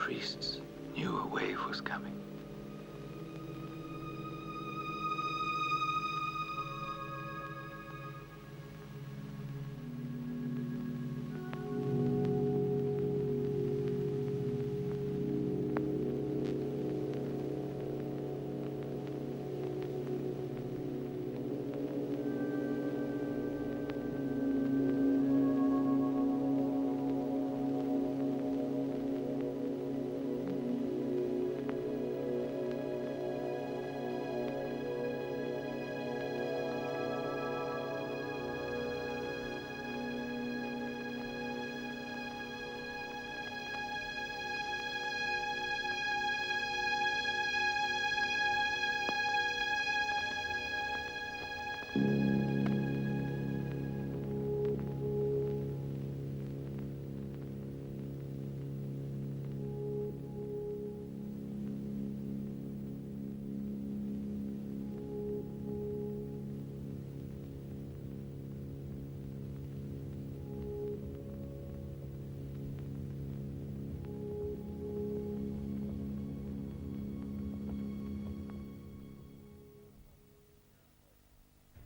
priests knew a wave was coming.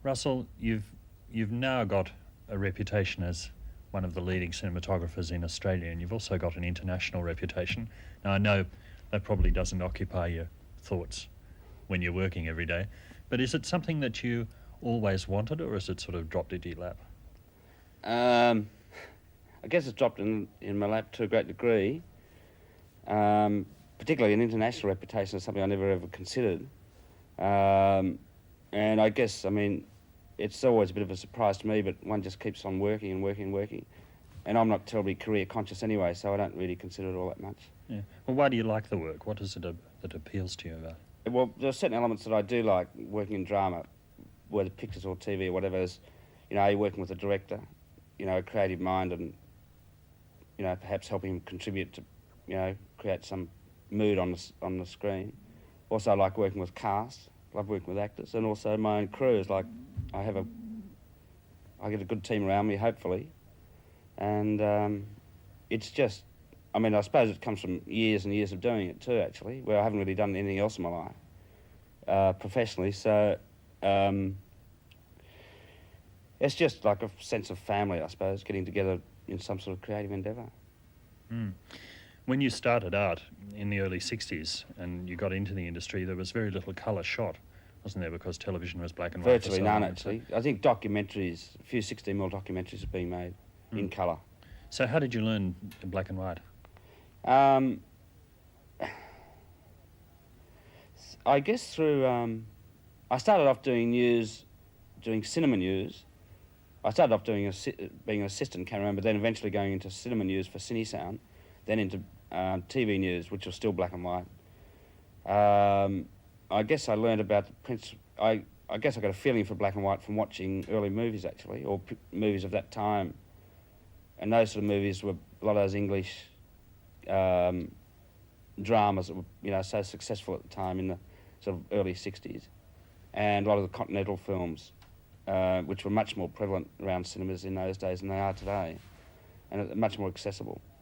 Russell, you've now got a reputation as one of the leading cinematographers in Australia, and you've also got an international reputation. Now, I know that probably doesn't occupy your thoughts when you're working every day, but is it something that you always wanted, or has it sort of dropped into your lap? I guess it's dropped in my lap to a great degree. Particularly an international reputation is something I never ever considered. And I guess, I mean, it's always a bit of a surprise to me, but one just keeps on working and working and working. And I'm not terribly career conscious anyway, so I don't really consider it all that much. Yeah. Well, why do you like the work? What is it that appeals to you about it? Well, there are certain elements that I do like working in drama, whether pictures or TV or whatever, is, you know, working with a director, you know, a creative mind, and, you know, perhaps helping him contribute to, you know, create some mood on the screen. Also, I like working with cast. Love working with actors, and also my own crew is like, I get a good team around me, hopefully, and it's just, I mean, I suppose it comes from years and years of doing it too, actually, where I haven't really done anything else in my life, professionally, so it's just like a sense of family, I suppose, getting together in some sort of creative endeavour. Mm. When you started out in the early 60s and you got into the industry, there was very little colour shot, wasn't there, because television was black and white? Virtually none, actually. I think documentaries, a few 16mm documentaries are being made in colour. So how did you learn black and white? I guess through, I started off doing cinema news. I started off being an assistant cameraman, but then eventually going into cinema news for CineSound, then into TV news, which was still black and white. I guess I learned about the principle. I guess I got a feeling for black and white from watching early movies, actually, or movies of that time. And those sort of movies were a lot of those English dramas that were, you know, so successful at the time in the sort of early 60s. And a lot of the continental films, which were much more prevalent around cinemas in those days than they are today, and much more accessible.